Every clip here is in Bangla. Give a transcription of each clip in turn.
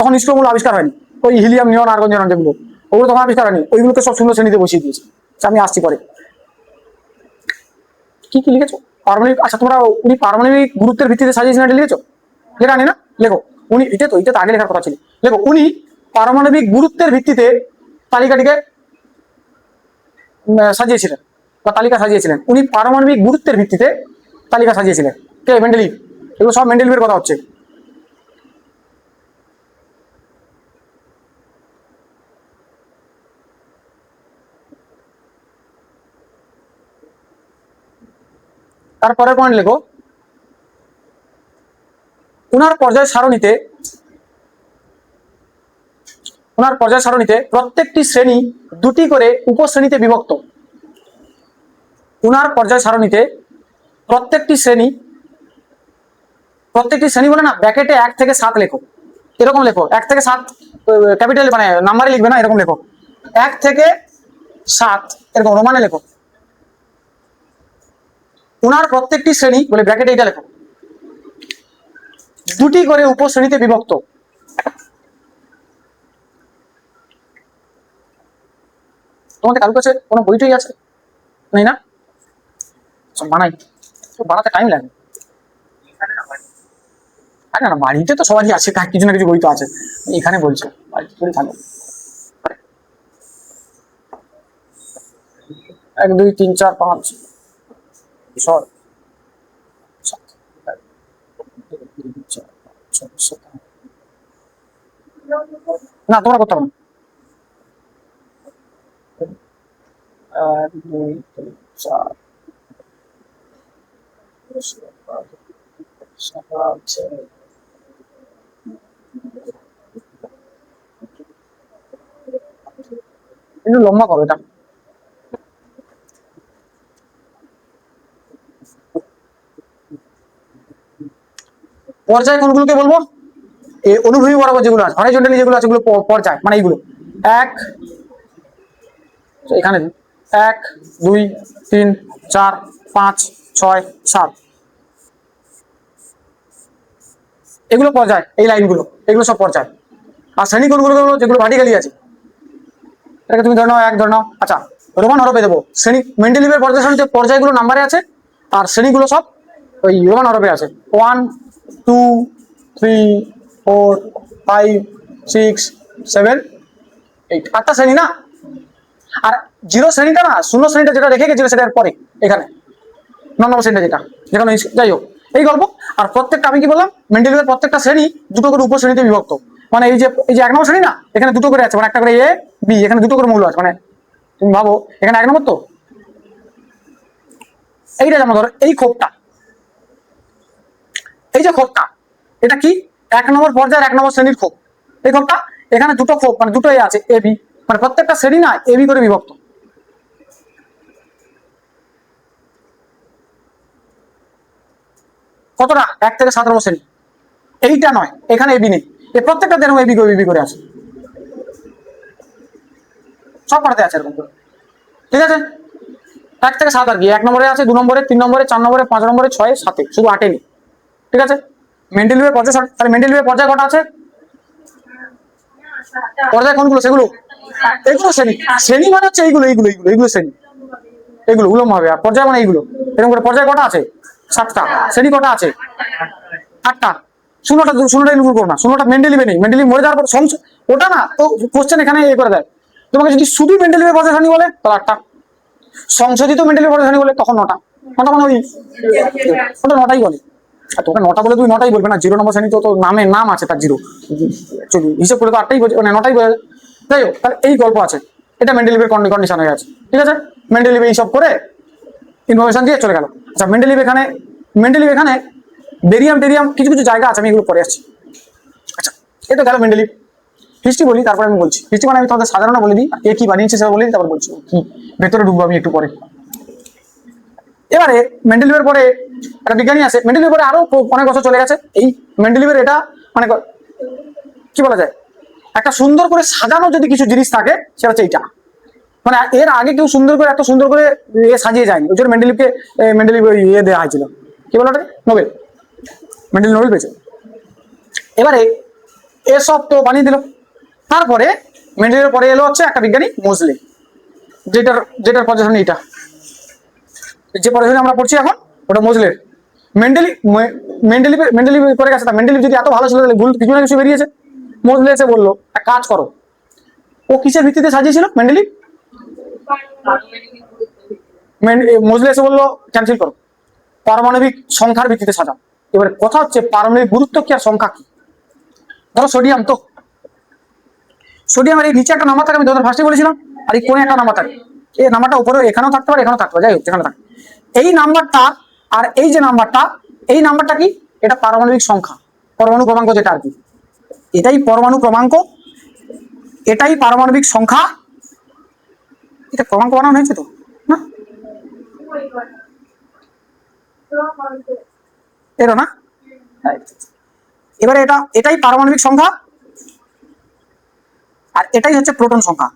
তখন নিষ্ক্রিয় মূল আবিষ্কার হয়নি, ওই হিলিয়াম, নিয়ন, আর্গন, জেনন যেগুলো, ওগুলো তখন আবিষ্কার হয়নি, ওইগুলোকে সব শূন্য শ্রেণীতে বসিয়ে দিয়েছে। আমি আসছি পরে। কি কি লিখেছো পারমাণবিক? আচ্ছা তোমরা উনি পারমাণবিক গুরুত্বের ভিত্তিতে সাজিয়েছেন এটা লিখেছো? লেখা নেই না? লেখো। উনি এটা তো আগে লেখার কথা ছিল। লেখো উনি পারমাণবিক গুরুত্বের ভিত্তিতে তালিকাটিকে সাজিয়েছিলেন বা তালিকা সাজিয়েছিলেন। উনি পারমাণবিক গুরুত্বের ভিত্তিতে তালিকা সাজিয়েছিলেন। কে? মেন্ডেলিভ। এগুলো সব মেন্ডেলিভের কথা হচ্ছে। তারপরের পয়েন্ট লেখো, ওনার পর্যায় সারণীতে প্রত্যেকটি শ্রেণী দুটি করে উপশ্রেণীতে বিভক্ত। ওনার পর্যায় সারণীতে প্রত্যেকটি শ্রেণী বলে না, ব্র্যাকেটে 1 থেকে 7 লেখো, এরকম লেখো। 1 থেকে 7 ক্যাপিটাল মানে নাম্বারে লিখবে না, এরকম লেখো 1 থেকে 7 এরকম রোমানে লেখো। ওনার প্রত্যেকটি শ্রেণী বলে ব্র্যাকেটে এটা লেখো, দুটি করে উপশ্রেণীতে বিভক্ত। তোমাদের কারোর কাছে কোনো বইটই আছে? নেই না? বানাই, বানাতে টাইম লাগে। আরে না, বাড়িতে তো সবারই আছে, কিছু না কিছু বই তো আছে। এখানে বলছে বাড়িতে পড়ে থাকো। 1 2 3 4 5 6 7 না, তোমরা করতে হবে না। 1 2 3 4 একটু লম্বা করো এটা। পর্যায় কোনগুলোকে বলবো? এই অনুভূমি বরাবর যেগুলো আছে, হরাইজন্টালি যেগুলো আছে, এগুলো পর্যায়, মানে এইগুলো 1 এখানে 1 2 3 4 5 6 7 এগুলো পর্যায়। এই লাইনগুলো এগুলো সব পর্যায়। আর শ্রেণী কোনগুলো? যেগুলো ভার্টিক্যালি আছে, এটাকে তুমি ধরে নাও 1 ধরে নাও। আচ্ছা রোমান হরফে দেবো শ্রেণী। মেন্ডেলিভের পর্যায় সারণীতে পর্যায়গুলো নাম্বারে আছে, আর শ্রেণীগুলো সব ওই রোমান হরফে আছে। 1 2 3 4 5 6 7 8 8টা শ্রেণী না? আর 0 শ্রেণীটা না, 0 শ্রেণীটা যেটা রেখে গেছিল সেটার পরে এখানে 9 নম্বর শ্রেণীটা যেটা, যেখানে যাই হোক এই গল্প। আর প্রত্যেকটা আমি কি বললাম, মেন্ডেলিভের প্রত্যেকটা শ্রেণী দুটো করে উপশ্রেণীতে বিভক্ত। মানে এই যে 1 নম্বর শ্রেণী না, এখানে দুটো করে আছে, মানে একটা করে এ বি, এখানে দুটো করে মূল আছে। মানে তুমি ভাবো এখানে 1 নম্বর, তো এইটা যেমন ধরো এই খোপটা, এই যে খোপটা, এটা কি 1 নম্বর পর্যায়ের 1 নম্বর শ্রেণীর খোপ। এই খোপটা এখানে দুটো খোপ, মানে দুটো এ আছে এ বি, মানে প্রত্যেকটা শ্রেণী না এ বি করে বিভক্ত। কতটা? 1 থেকে 7 নম্বর শ্রেণী। এইটা নয়, এখানে এবি নেই, এই প্রত্যেকটা যেন এবি করে আছে, সব পাঠাতে আছে এরকম করে। ঠিক আছে, 1 থেকে 7 আর কি, 1 নম্বরে আছে, 2 নম্বরে, 3 নম্বরে, 4 নম্বরে, 5 নম্বরে, 6 7, শুধু 8 নেই। ঠিক আছে, মেন্ডেলিভের পর্যায়, তাহলে মেন্ডেলিভের পর্যায় কটা আছে? পর্যায় কোনগুলো? সেগুলো এগুলো শ্রেণী। শ্রেণী মানে হচ্ছে এইগুলো শ্রেণী, এগুলো উলম্ব হবে। আর পর্যায় মানে এইগুলো। এরকম করে পর্যায় কটা আছে? 7টা। শ্রেণী কটা আছে? 8টা। শূন্যটা ইনক্লুড করো না, শূন্যটা মেন্ডেলিভে নেই। মেন্ডেলিভ মরে যাওয়ার পর ওটা না তো কোশ্চেন এখানে এ করে দেয় তোমাকে। যদি শুধু মেন্ডেলিভের পর্যায় সারণী বলে তাহলে 8টা, সংশোধিত মেন্ডেলিভের পর্যায় সারণী বলে তখন 9টা। 9টা মানে ওই ওটা 9টাই বলে। আর তোকে 9টা বলে তুই 9টাই বলবে না, 0 নম্বর শ্রেণী তো নাম আছে তার 0, হিসেব করে তো 8টাই মানে 9টাই বোঝা যায়। যাই হোক, তাহলে এই গল্প আছে, এটা মেন্ডেলিভের কন্ডিশন হয়ে গেছে। ঠিক আছে, মেন্ডেলিভ এইসব করে ইনফরমেশন দিয়ে চলে গেল। আচ্ছা মেন্ডেলিভ এখানে বেরিয়াম টেরিয়াম কিছু কিছু জায়গা আছে, আমি এগুলো পরে আসছি। আচ্ছা এই তো গেল মেন্ডেলিভ। হিস্ট্রি বলি, তারপরে আমি বলছি। হিস্ট্রি মানে আমি তোমাদের সাধারণ বলে দিই, কে কি বানিয়েছে সেটা বলে দিই, তারপর বলছি কি ভেতরে ঢুকবো আমি একটু পরে। এবারে মেন্ডেলিভের পরে একটা বিজ্ঞানী আছে, মেন্ডেলিভের পরে আরো অনেক বছর চলে গেছে। এই মেন্ডেলিভের এটা মানে কি বলা যায়, একটা সুন্দর করে সাজানো যদি কিছু জিনিস থাকে সেটা হচ্ছে এইটা। মানে এর আগে কেউ এত সুন্দর করে সাজিয়ে যায়নি, ওই জন্য মেন্ডেলিভ ইয়ে দেওয়া হয়েছিল, কি বলো ওটাকে, নোবেল। মেন্ডেলিভ নোবেল পেয়েছে। এবারে এসব তো বানিয়ে দিল। তারপরে মেন্ডেলিভের পরে এলো হচ্ছে একটা বিজ্ঞানী মোজলে, যেটার পজিশন এইটা, যে পজিশনে আমরা পড়ছি এখন ওটা মোজলের। মেন্ডেলিভ করে গেছে, মেন্ডেলিভ যদি এত ভালো ছিল তাহলে ভুল কিছু না কিছু বেরিয়েছে। মোজলে এসে বললো এক কাজ করো, ও কিসের ভিত্তিতে সাজিয়েছিল মেন্ডেলিভ? মোজলে এসে বললো ক্যান্সেল করো, পারমাণবিক সংখ্যার ভিত্তিতে সাজাও। এবার কথা হচ্ছে পারমাণবিক গুরুত্ব কি আর সংখ্যা কি? ধরো সোডিয়াম, তো সোডিয়ামের এই নিচে একটা নাম্বার থাকে, আমি তোমাদের ফার্স্টে বলেছিলাম, আর এই কোণে একটা নাম্বার থাকে। এই নাম্বারটা উপরে এখানেও থাকতে পারে, এখানেও থাকতে পারে, যাই হোক যেখানে থাকে। এই নাম্বারটা আর এই যে নাম্বারটা, এই নাম্বারটা কি? এটা পারমাণবিক সংখ্যা, পরমাণু ক্রমাঙ্ক যেটা আর কি, এটাই পরমাণু ক্রমাঙ্ক, এটাই পারমাণবিক সংখ্যা। এটা ক্রমাঙ্ক বানানো হয়েছে তো না? এটা না, এবারে এটাই পারমাণবিক সংখ্যা, আর এটাই হচ্ছে প্রোটন সংখ্যা।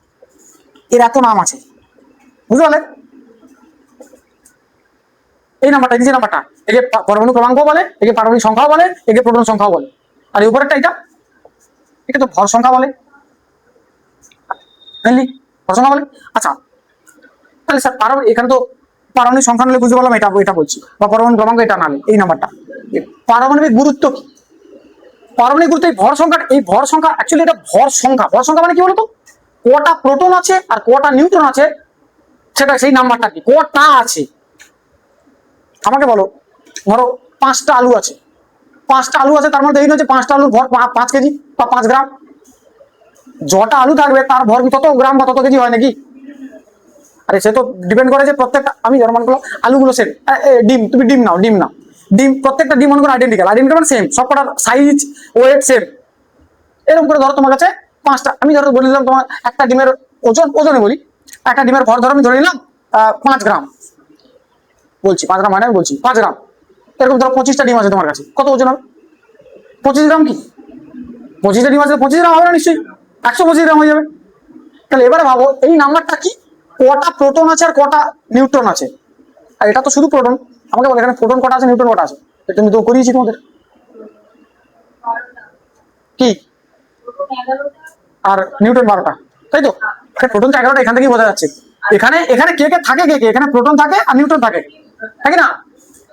এর এত নাম আছে, বুঝতে পারলে? এই নাম্বারটা, নিচে নাম্বারটা, একে পরমাণু ক্রমাঙ্ক বলে, একে পারমাণবিক সংখ্যাও বলে, একে প্রোটন সংখ্যাও বলে। আর এই উপরেরটা একে তো ভর সংখ্যা বলে, মেনলি ভর সংখ্যা বলে। আচ্ছা, তাহলে স্যার এখানে তো পারমাণবিক সংখ্যা নিলে বুঝতে পারলাম, এটা বলছি, বা পরমাণু ক্রমাঙ্ক এটা নালে এই নাম্বারটা। পারমাণবিক গুরুত্ব কি? পারমাণবিক গুরুত্ব এই ভর সংখ্যা, এই ভর সংখ্যা অ্যাকচুয়ালি এটা ভর সংখ্যা। ভর সংখ্যা মানে কি বলতো? কটা প্রোটন আছে আর কটা নিউট্রন আছে, সেটা সেই নাম্বারটা কি, কটা আছে। আমাকে বলো, ধরো 5টা আলু আছে, 5টা আলু আছে, তার মধ্যে এই নয় যে 5টা আলুর ভর 5 কেজি বা 5 গ্রাম। যটা আলু থাকবে তার ভর কি তত গ্রাম বা তত কেজি হয় নাকি? আরে সে তো ডিপেন্ড করে যে প্রত্যেকটা, আমি ধর মনে করলাম আলুগুলো সেম। ডিম, তুমি ডিম নাও, ডিম প্রত্যেকটা ডিম মনে করো আইডেন্টিক্যাল মানে সেম, সবকটার সাইজ ওয়েট সেম। এরকম করে ধরো তোমার কাছে 5টা, আমি ধরো বলে দিলাম তোমার একটা ডিমের ওজনে বলি, একটা ডিমের ভর ধরো আমি ধরে নিলাম 5 গ্রাম, বলছি 5 গ্রাম মানে আমি বলছি 5 গ্রাম। এরকম ধরো 25টা ডিম আছে তোমার কাছে, কত ওজন হবে? 25 গ্রাম। কি 25টা ডিম আছে, 25 গ্রাম হবে না নিশ্চয়ই, 125 গ্রাম হয়ে যাবে। তাহলে এবারে ভাবো এই নাম্বারটা কি, কটা প্রোটন আছে আর কটা নিউট্রন আছে। আর এটা তো শুধু প্রোটন, আমাকে বলে এখানে প্রোটন কটা আছে নিউট্রন কটা আছে, এটা আমি তো করিয়েছি তোমাদের। কি আর নিউটন 12টা, তাই তো? প্রোটন তো 11টা, এখান থেকেই বোঝা যাচ্ছে। এখানে কে কে থাকে, কে এখানে প্রোটন থাকে আর নিউট্রন থাকে, তাই না?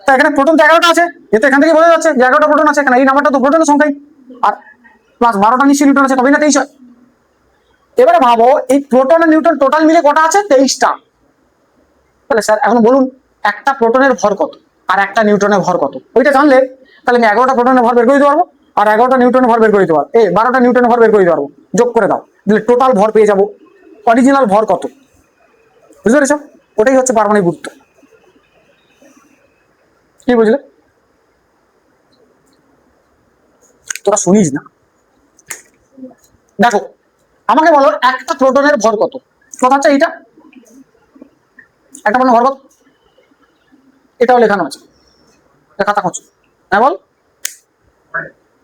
তা এখানে প্রোটন তো 11টা আছে, এতে এখান থেকে বোঝা যাচ্ছে যে 11টা প্রোটন আছে এখানে। এই নাম্বারটা তো প্রোটনের সংখ্যাই, আর প্লাস 12টা নিশ্চয়ই নিউট্রন আছে, তবেই না 23 হয়। এবারে ভাবো এই প্রোটন আর নিউট্রন টোটাল মিলে কটা আছে? 23টা। তাহলে স্যার এখন বলুন, একটা প্রোটনের ভর কত আর একটা নিউট্রনের ভর কত? ওইটা জানলে তাহলে আমি 11টা প্রোটনের ভর বের করে দিতে পারবো, আর 11টা নিউট্রনের ভর বের করে দিতে পারবো, 12টা নিউট্রনের ভর বের করে দিতে পারবো। যোগ করে দাও, দিলে টোটাল ভর পেয়ে যাবো, অরিজিনাল ভর কত। বুঝতে পেরেছ? ওটাই হচ্ছে পারমাণবিক গুরুত্ব। কি বুঝলে? তোরা শুনিস না। দেখো আমাকে বলো একটা প্রোটনের ভর কত? কথা হচ্ছে এইটা, একটা প্রোটনের ভর কত? এটাও লেখানো আছে, খাতা খোঁজো। হ্যাঁ বল,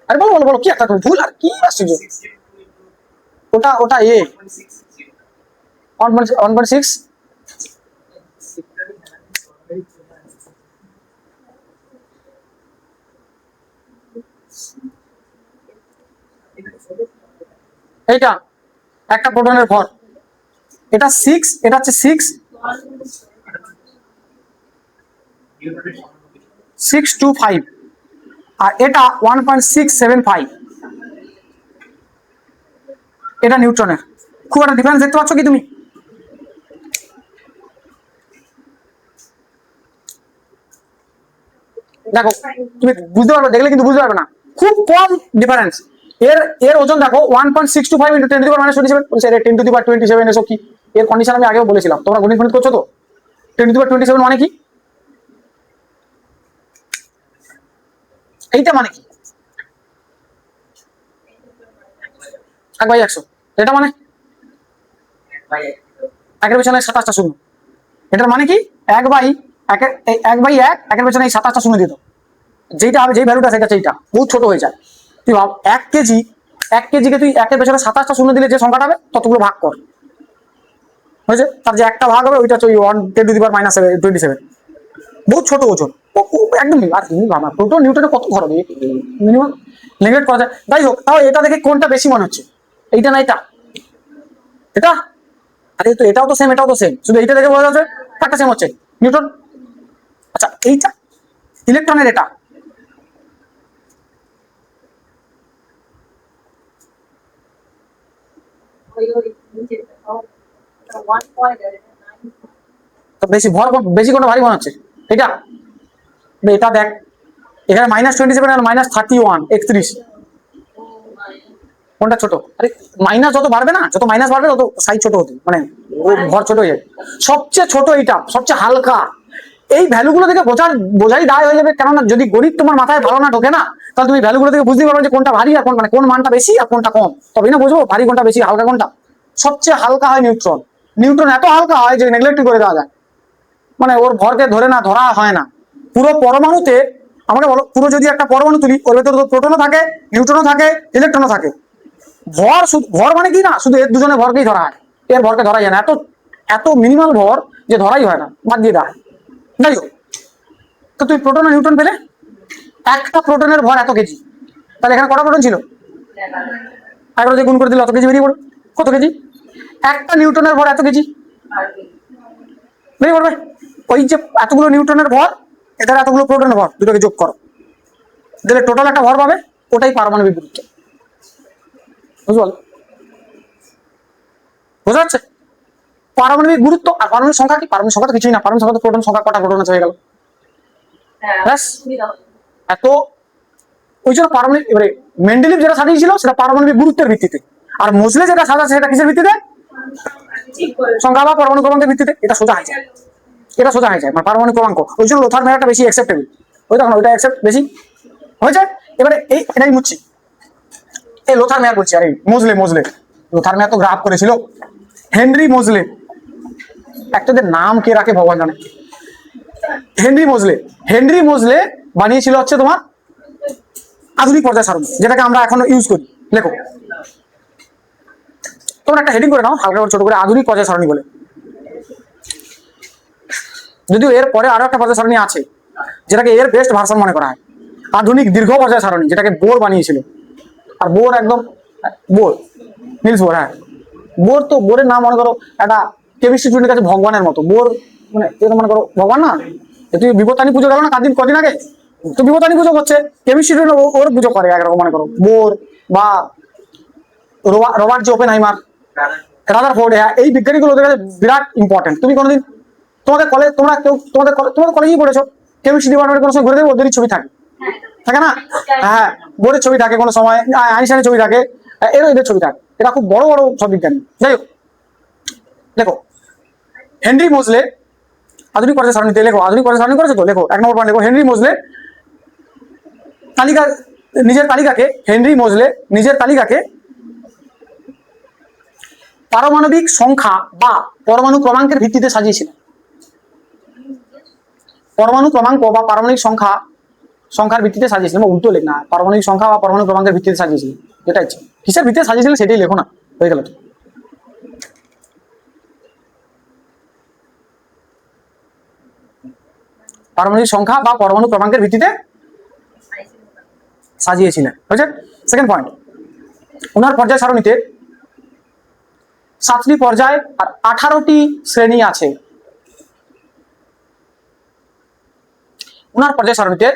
আরে বলো বলো বলো, কি একটা ভুল আর কি আশ্চর্য। ওটা 1.6। এইটা একটা প্রোটনের ভর, এটা 6, এটা হচ্ছে 6.625, আর এটা 1.675। এটা নিউট্রনের। খুব একটা ডিফারেন্স দেখতে পাচ্ছ কি তুমি? দেখো তুমি বুঝতে পারবে, দেখলে কিন্তু বুঝতে পারবে না, খুব কম ডিফারেন্স। এর ওজন দেখো 1.625 × 10⁻27, বলছে 10⁻27 এসব কি? এর কন্ডিশন আমি আগেও বলেছিলাম, তোমরা গণিত করছো তো। 10⁻27 মানে কি? এইটা মানে কি? 1/100। এটা মানে 1-এর পেছনে 27টা শূন্য। এটার মানে কি? 1/1, 1/1 পেছনে 27টা শূন্য দিত, যেটা হবে যেই ভ্যালুটা সেটা সেইটা বহুত ছোট হয়ে যায়। তুই ভাব 1 কেজিকে তুই 1-এর পেছনে 27টা শূন্য দিলে যে সংখ্যাটা হবে ততগুলো ভাগ কর, হয়েছে? তার যে একটা ভাগ হবে ওইটা হচ্ছে 10⁻27। বহুত ছোট ওজন, একদম আর প্রোটন নিউট্রনে কত ঘর হবে মিনিমাম নেগলেক্ট করা যায়। যাই হোক, তাও এটা দেখে কোনটা বেশি মনে হচ্ছে, এইটা না এটা, এটা, আরে তো এটাও তো সেম, এটাও তো সেম, শুধু এইটা দেখে বোঝা যাচ্ছে একটা সেম হচ্ছে নিউট্রন। আচ্ছা এইটা ইলেকট্রনের, এটা তো বেশি ভর, বেশি কোনটা ভারী মনে হচ্ছে, এটা, এটা দেখ এখানে -27 আর -31 কোনটা ছোট? আরে মাইনাস যত বাড়বে না, যত মাইনাস বাড়বে তত সাইজ ছোট হতে, মানে ভর ছোট হয়ে যাবে। সবচেয়ে ছোট এইটা, সবচেয়ে হালকা। এই ভ্যালুগুলো থেকে বোঝাই দায় হয়ে যাবে, কেননা যদি গণিত তোমার মাথায় ভালো না ঢোকে না, তাহলে তুমি ভ্যালুগুলো থেকে বুঝতে পারবে যে কোনটা ভারী আর মানে কোন মানটা বেশি আর কোনটা কম, তবেই না বুঝবো ভারী কোনটা বেশি হালকা কোনটা। সবচেয়ে হালকা হয় নিউট্রন। নিউট্রন এত হালকা হয় যে নেগলেক্ট করে দেওয়া যায়, মানে ওর ভরকে ধরা হয় না। পুরো পরমাণুতে আমাকে বলো, পুরো যদি একটা পরমাণু তুলি, ওর ভেতরে তো প্রোটনও থাকে, নিউট্রনও থাকে, ইলেকট্রনও থাকে। ভর মানে কি না, শুধু এর দুজনের ভরকেই ধরা হয়, এর ভরকে ধরা যায় না। এত এত মিনিমাল ভর যে ধরাই হয় না, বাদ দিয়ে দেয়। যাই হোক, তো তুই প্রোটন আর নিউট্রন পেলে, একটা প্রোটনের ভর এত কেজি, তাহলে এখানে কটা প্রোটন ছিল? 11 দিয়ে গুণ করে দিলে অত কেজি বেরিয়ে পড়বে। কত কেজি? একটা নিউটনের ভর এত কেজি বেরিয়ে পড়বে। ওই যে এতগুলো নিউটনের ভর, এদের এতগুলো প্রোটনের ভর, দুটোকে যোগ করো, দিলে টোটাল একটা ভর পাবে, ওটাই পারমাণবিক গুরুত্ব। বুঝল? বোঝা যাচ্ছে? পারমাণবিক গুরুত্ব আর পারমাণবিক সংখ্যা কি? পারমাণবিক সংখ্যা তো কিছুই না, পারমাণবিক সংখ্যা তো প্রোটন সংখ্যা, কটা প্রোটন আছে হয়ে গেল। ব্যাস, এত। ওই জন্য পারমাণবিক, এবারে মেন্ডেলিভ যেটা সাজিয়েছিল সেটা পারমাণবিক গুরুত্বের ভিত্তিতে, আর মোজলে যেটা সাজাচ্ছে সেটা কিসের ভিত্তিতে? সংখ্যা বা পরমাণু ক্রমাঙ্কের ভিত্তিতে। এটা সোজা হয়ে যায়, এটা সোজা হয়ে যায়, মানে পারমাণবিক ক্রমাঙ্ক। ওই জন্য লোথার মেয়ারটা বেশি অ্যাকসেপ্টেবল। ওই দেখো ওইটা অ্যাকসেপ্ট বেশি হয়েছে। এবারে এটাই মুচ্ছি, এই লোথার মেয়ার বলছি, আরে মোজলে লোথার মেয়ার তো গ্রাফ করেছিল হেনরি মোজলে। একটাদের নাম কে রাখে ভগবান জানে। হেনরি মোজলে বানিয়েছিল হচ্ছে তোমার আধুনিক পর্যায় সারণী, যেটাকে আমরা এখনো ইউজ করি। লেখো তোমরা একটা হেডিং করে নাও হালকা করে ছোট করে, আধুনিক পর্যায় সারণী বলে। যদিও এর পরে আরো একটা পর্যায় সারণী আছে যেটাকে এর বেস্ট ভার্সন মনে করা হয়, আধুনিক দীর্ঘ পর্যায় সারণী, যেটাকে বোর বানিয়েছিল। আর বোর একদম বোর, নিলস বোর। হ্যাঁ, বোরের নাম মনে করো একটা কেমিস্ট্রি স্টুডেন্টের কাছে ভগবানের মতো। বোর মানে এরকম মনে করো ভগবান না। তুমি বিপত্তানি পুজো করো না কদিন আগে, তো বিপত্তানি পুজো করছে, কেমিস্ট্রি স্টুডেন্ট ওর পুজো করে একরকম মনে করো। বোর বা রবার্ট যে ওপেনহাইমার, রাদারফোর্ড, এই বিজ্ঞানীগুলো ওদের কাছে বিরাট ইম্পর্টেন্ট। তুমি কোনোদিন তোমাদের কলেজ, তোমাদের কলেজেই পড়েছো, কেমিস্ট্রি ডিপার্টমেন্টে কোনো সময় ঘুরে দেবে, ওদেরই ছবি থাকে না? হ্যাঁ, বোর্ডের ছবি থাকে, কোনো সময় আইনস্টাইনের ছবি থাকে, এদের ছবি থাকে। এটা খুব বড় বড় সব বিজ্ঞানী। যাই হোক, দেখো হেনরি মোজলে আধুনিক পর্যায় সারণীতে, লেখো আধুনিক পর্যায় সারণী করেছো তো, লেখো 1 নম্বর পয়েন্ট লেখো, হেনরি মোজলে হেনরি মোজলে নিজের তালিকাকে পারমাণবিক সংখ্যা বা পরমাণু ক্রমাঙ্কের ভিত্তিতে সাজিয়েছিলেন। পরমাণু ক্রমাঙ্ক বা পারমাণবিক সংখ্যার ভিত্তিতে সাজিয়েছিলেন, বা উল্টো লেখ না, পারমাণবিক সংখ্যা বা পরমাণু ক্রমাঙ্কের ভিত্তিতে সাজিয়েছিলেন। এটা ইচ্ছে কিসের ভিত্তিতে সাজিয়েছিলেন সেটাই লেখো না, হয়ে গেল। পারমাণবিক সংখ্যা বা পরমাণু ক্রমাঙ্কের ভিত্তিতে সাজিয়েছিলেন, বুঝছে? সেকেন্ড পয়েন্ট, ওনার পর্যায় সারণীতে 7টি পর্যায় আর 18টি শ্রেণী আছে। ওনার পর্যায় সারণীতে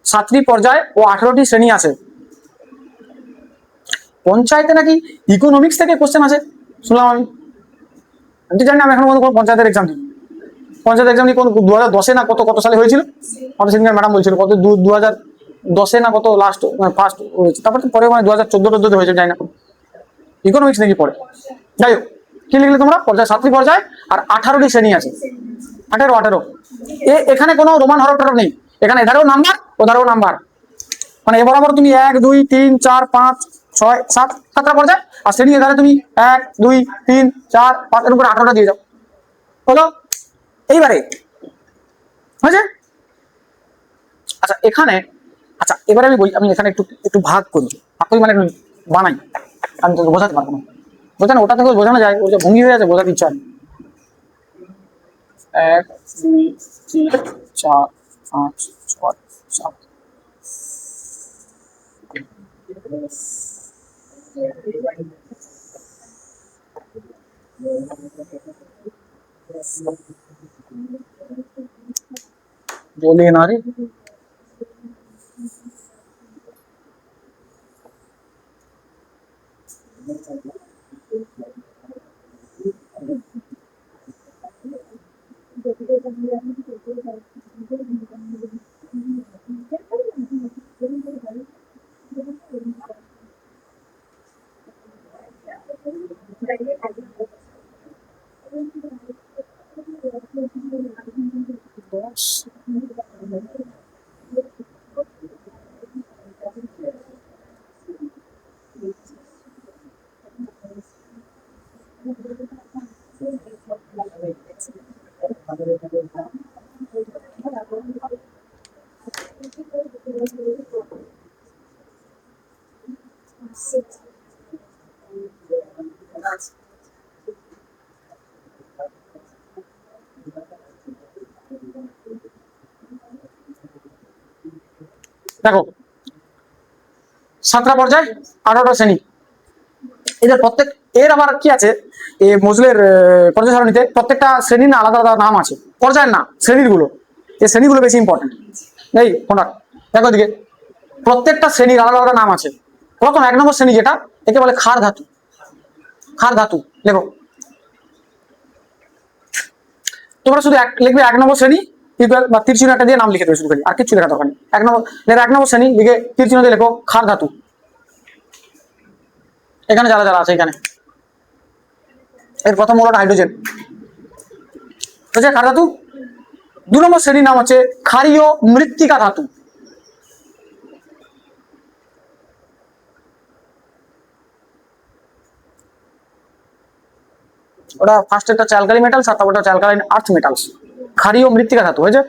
7টি পর্যায় ও 18টি শ্রেণী আছে। পঞ্চায়েতে নাকি ইকোনমিক্স থেকে কোশ্চেন আছে শুনলাম আমি জানি না, আমি এখন কোনো পঞ্চায়েতের এক্সাম দিই। পঞ্চায়েত এক্সাম নিয়ে 2010-এ না কত সালে হয়েছিল, আমাদের সেদিন ম্যাডাম বলছিল কত 2010-এ না কত লাস্ট ফার্স্ট হয়েছে, তারপরে পরে মানে 2014-14 হয়েছে, জানি না ইকোনমিক্স নাকি পড়ে। যাই হোক, কি লিখলে তোমরা? পর্যায় 7টি পর্যায় আর 18টি শ্রেণী আছে। 18 এখানে কোনো রোমান হরফ টরফ নেই, এখানে এধারেও নাম্বার ওধারেও নাম্বার, মানে এ বরাবর তুমি 1 2 3 4 5 6 7টা পর্যায়, আর শ্রেণী এধারে তুমি 1 2 3 4 5 এর উপরে 18টা দিয়ে যাও, হলো। এইবারে হয়েছে। আচ্ছা এখানে, আচ্ছা এবারে আমি এখানে একটু ভাগ করি, মানে বানাই, আমি তো বোঝাতে পারবো না, বোঝা না, ওটা থেকে বোঝানো যায়, ওর যে ভঙ্গি হয়ে আছে বোঝাতে ইচ্ছা হয়। 1 2 3 4 5 6 7। बोलिए ना रे। দেখো 7টা পর্যায় 18টা শ্রেণী, এদের প্রত্যেক এর আবার কি আছে, এই মজলের পর্যায় সারণীতে প্রত্যেকটা শ্রেণীর না আলাদা আলাদা নাম আছে, পর্যায়ের না শ্রেণীর গুলো, এই শ্রেণীগুলো বেশি ইম্পর্টেন্ট। এই কোনটা দেখো দিকে, প্রত্যেকটা শ্রেণীর আলাদা আলাদা নাম আছে। প্রথম 1 নম্বর শ্রেণী যেটা, একে বলে ক্ষার ধাতু। ক্ষার ধাতু লেখো, তোমরা শুধু লিখবে 1 নম্বর শ্রেণী বা তীর চিহ্ন একটা দিয়ে নাম লিখে দেবে শুধু খালি, আর কিছু লেখা দরকার নেই। 1 নম্বর শ্রেণী লিখে তীর চিহ্ন দিয়ে লেখো ক্ষার ধাতু। এখানে যারা যারা আছে এখানে, এর প্রথম হলো হাইড্রোজেন, ক্ষার ধাতু। 2 নম্বর শ্রেণীর নাম হচ্ছে ক্ষারীয় মৃত্তিকা ধাতু। ওটা ফার্স্ট একটা অ্যালকালি মেটালস আর তারপরটা অ্যালকালাইন আর্থ মেটালস, ক্ষারীয় মৃত্তিকা ধাতু হয়েছে।